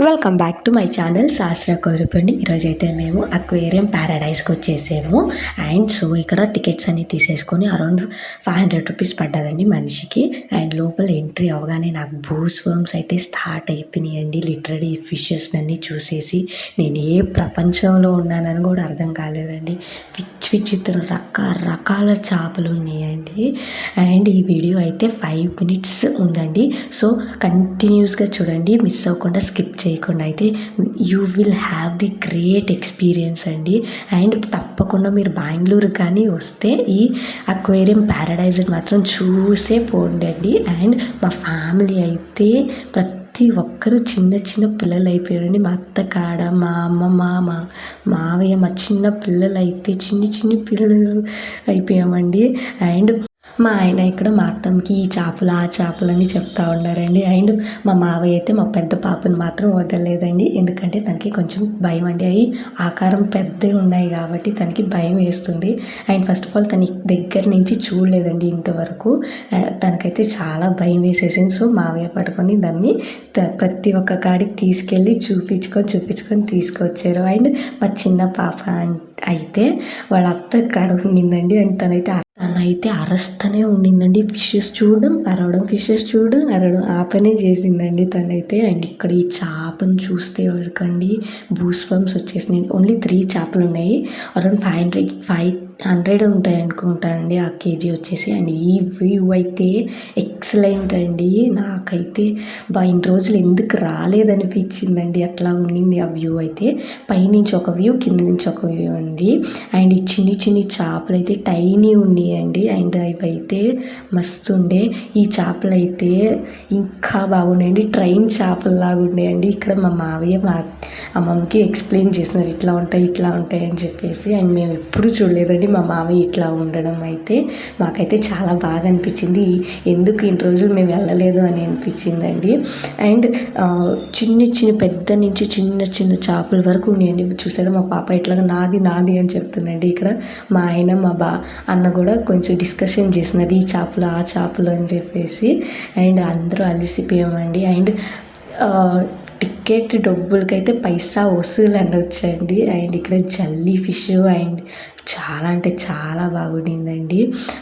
Welcome back to my channel శాస్త్ర కోరుపండి. ఈరోజైతే మేము అక్వేరియం ప్యారడైజ్కి వచ్చేసాము. అండ్ సో ఇక్కడ టికెట్స్ అన్ని తీసేసుకొని అరౌండ్ 500 రూపీస్ పడ్డదండి మనిషికి. అండ్ లోపల ఎంట్రీ అవగానే నాకు బూస్ వర్మ్స్ అయితే స్టార్ట్ అయిపోయినాయండి. లిటరలీ ఈ ఫిషెస్ అన్ని చూసేసి నేను ఏ ప్రపంచంలో ఉన్నానని కూడా అర్థం కాలేదండి. విచిత్రం రకరకాల చేపలు ఉన్నాయండి. అండ్ ఈ వీడియో అయితే 5 minutes ఉందండి. సో కంటిన్యూస్గా చూడండి, మిస్ అవ్వకుండా స్కిప్ చేయకుండా అయితే you will have the great experience అండి. అండ్ తప్పకుండా మీరు బెంగళూరు కానీ వస్తే ఈ అక్వేరియం ప్యారడైజ్ మాత్రం చూసే పోండి. అండ్ మా ఫ్యామిలీ అయితే ప్రతి ఒక్కరు చిన్న చిన్న పిల్లలు అయిపోయారండి. మా అత్త కాడ, మా అమ్మమ్మ, మా మావయ్య, మా చిన్న పిల్లలు అయితే చిన్ని పిల్లలు అయిపోయామండి. అండ్ మా ఆయన ఇక్కడ మా అత్తమ్మకి ఈ చేపలు ఆ చేపలు అని చెప్తా ఉన్నారండి. అండ్ మా మావయ్య అయితే మా పెద్ద పాపని మాత్రం వదలలేదండి. ఎందుకంటే తనకి కొంచెం భయం అండి. అవి ఆకారం పెద్దవి ఉన్నాయి కాబట్టి తనకి భయం వేస్తుంది. అండ్ ఫస్ట్ ఆఫ్ ఆల్ తన దగ్గర నుంచి చూడలేదండి ఇంతవరకు. తనకైతే చాలా భయం వేసేసింది. సో మావయ్య పట్టుకొని దాన్ని ప్రతి ఒక్క కాడికి తీసుకెళ్ళి చూపించుకొని తీసుకొచ్చారు. అండ్ మా చిన్న పాప అయితే వాళ్ళ అత్త కాడ ఉండిందండి. అండ్ తనైతే అరస్తనే ఉండిందండి. ఫిషెస్ చూడడం అరవడం ఆ పనే చేసిందండి తనైతే. అండ్ ఇక్కడ ఈ చేపను చూస్తే వరకండి బూస్ బంప్స్ వచ్చేసినాయి. ఓన్లీ 3 చేపలు ఉన్నాయి. అరౌండ్ 500 ఉంటాయి అనుకుంటానండి ఆ కేజీ వచ్చేసి. అండ్ ఈ వ్యూ అయితే ఎక్సలెంట్ అండి. నాకైతే ఇన్ని రోజులు ఎందుకు రాలేదనిపించిందండి. అట్లా ఉండింది ఆ వ్యూ అయితే. పైనుంచి ఒక వ్యూ, కింద నుంచి ఒక వ్యూ అండి. అండ్ ఈ చిన్ని చేపలు అయితే టైనీ ఉండేయండి. అండ్ అవి అయితే మస్తు ఉండే. ఈ చేపలు అయితే ఇంకా బాగున్నాయండి. ట్రైన్ చేపల్లాగా ఉండేయండి. ఇక్కడ మా మావయ్య మా అమ్మమ్మకి ఎక్స్ప్లెయిన్ చేస్తున్నారు, ఇట్లా ఉంటాయి అని చెప్పేసి. అండ్ మేము ఎప్పుడూ చూడలేదండి మా మావయ్య ఇట్లా ఉండడం అయితే. మాకైతే చాలా బాగా అనిపించింది. ఎందుకు ఇన్ని రోజులు మేము వెళ్ళలేదు అని అనిపించిందండి. అండ్ చిన్న పెద్ద నుంచి చిన్న చేపల వరకు ఉన్నాయండి. చూసారా మా పాప ఇట్లాగా నాది అని చెప్తుందండి. ఇక్కడ మా ఆయన మా అన్న కూడా కొంచెం డిస్కషన్ చేస్తున్నారు, ఈ చేపలు ఆ చేపలు అని చెప్పేసి. అండ్ అందరూ అలసిపోయామండి. అండ్ టికెట్ డబ్బులకైతే పైసా వసూలు అని వచ్చండి. అండ్ ఇక్కడ జల్లీ ఫిష్ అండ్ చాలా అంటే చాలా బాగుండిందండి.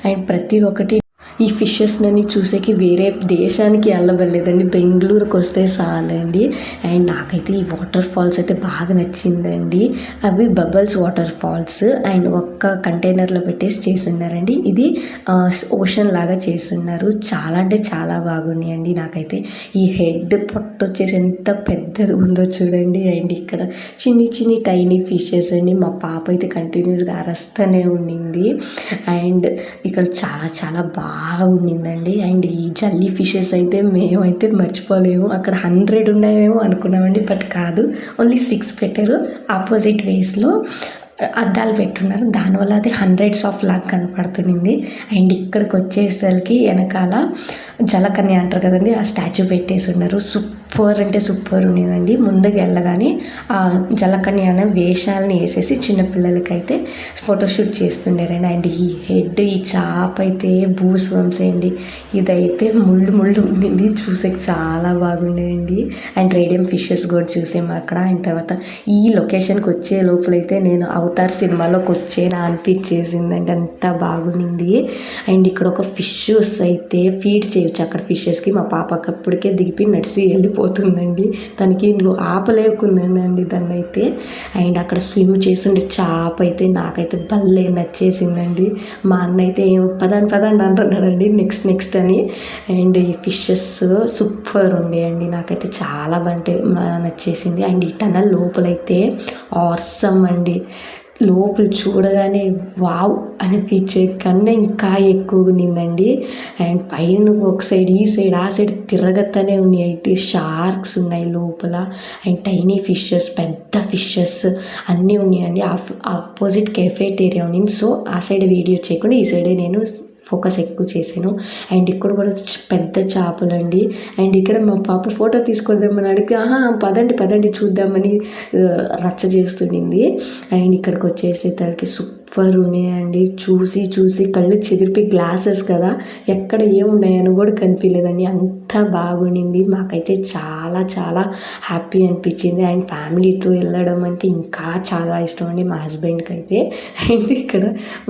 అండ్ ప్రతి ఒక్కటి ఈ ఫిషెస్ని చూసేకి వేరే దేశానికి వెళ్ళలేదండి, బెంగళూరుకి వస్తే చాలండి. అండ్ నాకైతే ఈ వాటర్ ఫాల్స్ అయితే బాగా నచ్చిందండి. అవి బబుల్స్ వాటర్ ఫాల్స్. అండ్ ఒక్క కంటైనర్లో పెట్టేసి చేసున్నారండి. ఇది ఓషన్ లాగా చేస్తున్నారు. చాలా అంటే చాలా బాగున్నాయండి. నాకైతే ఈ హెడ్ పొట్ట వచ్చేసి ఎంత పెద్దది ఉందో చూడండి. అండ్ ఇక్కడ చిన్ని టైనీ ఫిషెస్ అండి. మా పాప అయితే కంటిన్యూస్గా అరస్తూనే ఉండింది. అండ్ ఇక్కడ చాలా బాగా ఉండిందండి. అండ్ ఈ జల్లీ ఫిషెస్ అయితే మేమైతే మర్చిపోలేము. అక్కడ 100 ఉన్నాయేమో అనుకున్నామండి, బట్ కాదు, ఓన్లీ 6 పెట్టారు. ఆపోజిట్ వేస్లో అద్దాలు పెట్టున్నారు. దానివల్ల అది హండ్రెడ్స్ ఆఫ్ లాగా కనపడుతుంది. అండ్ ఇక్కడికి వచ్చేసరికి వెనకాల జలకన్య అంటారు కదండి, ఆ స్టాచ్యూ పెట్టేసి ఉన్నారు. సూపర్ అంటే సూపర్ ఉండేదండి. ముందుకు వెళ్ళగానే ఆ జలకన్య అనే వేషాలని వేసేసి చిన్నపిల్లలకైతే ఫోటోషూట్ చేస్తుండారండి. అండ్ ఈ హెడ్, ఈ చాప్ అయితే బూస్ వర్మ్స్ అండి. ఇదైతే ముళ్ళు ఉండింది, చూసే చాలా బాగుండేదండి. అండ్ రేడియం ఫిషెస్ కూడా చూసాము అక్కడ. అయిన తర్వాత ఈ లొకేషన్కి వచ్చే లోపలైతే నేను అవతార్ సినిమాలోకి వచ్చేనా అనిపించేసిందండి, అంత బాగుండింది. అండ్ ఇక్కడ ఒక ఫిషెస్ అయితే ఫీడ్ చేయొచ్చు అక్కడ ఫిషెస్కి. మా పాప అప్పటికే దిగిపోయి నడిచి వెళ్ళిపోతుందండి. తనకి ఆపలేకుందండి దాన్ని అయితే. అండ్ అక్కడ స్విమ్ చేస్తుండే చేప అయితే నాకైతే భలే నచ్చేసిందండి. మా అన్న అయితే పదండి అంటున్నాడండి నెక్స్ట్ అని. అండ్ ఈ ఫిషెస్ సూపర్ ఉండేయండి. నాకైతే చాలా నచ్చేసింది. అండ్ ఈ టనల్ లోపలైతే ఆసమ్ అండి. లోపల చూడగానే వావ్ అనిపించే కన్నా ఇంకా ఎక్కువ ఉన్నిందండి. అండ్ పైన ఒక సైడ్ ఈ సైడ్ ఆ సైడ్ తిరగతనే ఉన్నాయి. అయితే షార్క్స్ ఉన్నాయి లోపల. అండ్ టైనీ ఫిషెస్, పెద్ద ఫిషెస్ అన్నీ ఉన్నాయండి. ఆపోజిట్ కెఫేటేరియా ఉంది. సో ఆ సైడ్ వీడియో చేయకుండా ఈ సైడే నేను ఫోకస్ ఎక్కువ చేశాను. అండ్ ఇక్కడ కూడా పెద్ద చేపలండి. అండ్ ఇక్కడ మా పాప ఫోటో తీసుకొద్దామని అడిగి పదండి చూద్దామని రచ్చ చేస్తుండింది. అండ్ ఇక్కడికి వచ్చేసేసరికి సూపర్ ఉన్నాయండి. చూసి చూసి కళ్ళు చెదిరిపి గ్లాసెస్ కదా, ఎక్కడ ఏమున్నాయని కూడా కనిపించలేదండి. అంత బాగుండింది. మాకైతే చాలా చాలా హ్యాపీ అనిపించింది. అండ్ ఫ్యామిలీతో వెళ్ళడం అంటే ఇంకా చాలా ఇష్టం అండి మా హస్బెండ్కి అయితే. అండ్ ఇక్కడ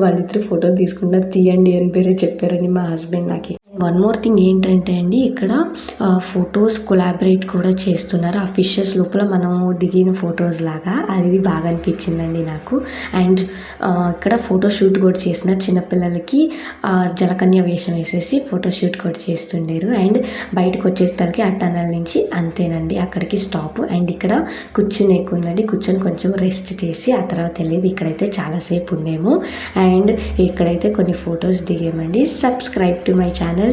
వాళ్ళిద్దరు ఫోటో తీసుకున్నారు, తీయండి అని పేరే చెప్పారండి మా హస్బెండ్ నాకు. వన్ మోర్ థింగ్ ఏంటంటే అండి, ఇక్కడ ఫొటోస్ కొలాబరేట్ కూడా చేస్తున్నారు. ఆ ఫిషెస్ లోపల మనము దిగిన ఫొటోస్ లాగా, అది బాగా అనిపించిందండి నాకు. అండ్ ఇక్కడ ఫోటోషూట్ కూడా చేస్తున్నారు. చిన్నపిల్లలకి జలకన్య వేషం వేసేసి ఫోటోషూట్ కూడా చేస్తుండేరు. అండ్ బయటకు వచ్చేసరికి ఆ టనల్ నుంచి అంతేనండి, అక్కడికి స్టాప్. అండ్ ఇక్కడ కూర్చుని ఉందండి, కూర్చొని కొంచెం రెస్ట్ చేసి ఆ తర్వాత వెళ్ళేది. ఇక్కడైతే చాలాసేపు ఉండేము. అండ్ ఇక్కడైతే కొన్ని ఫొటోస్ దిగామండి. Subscribe to my channel.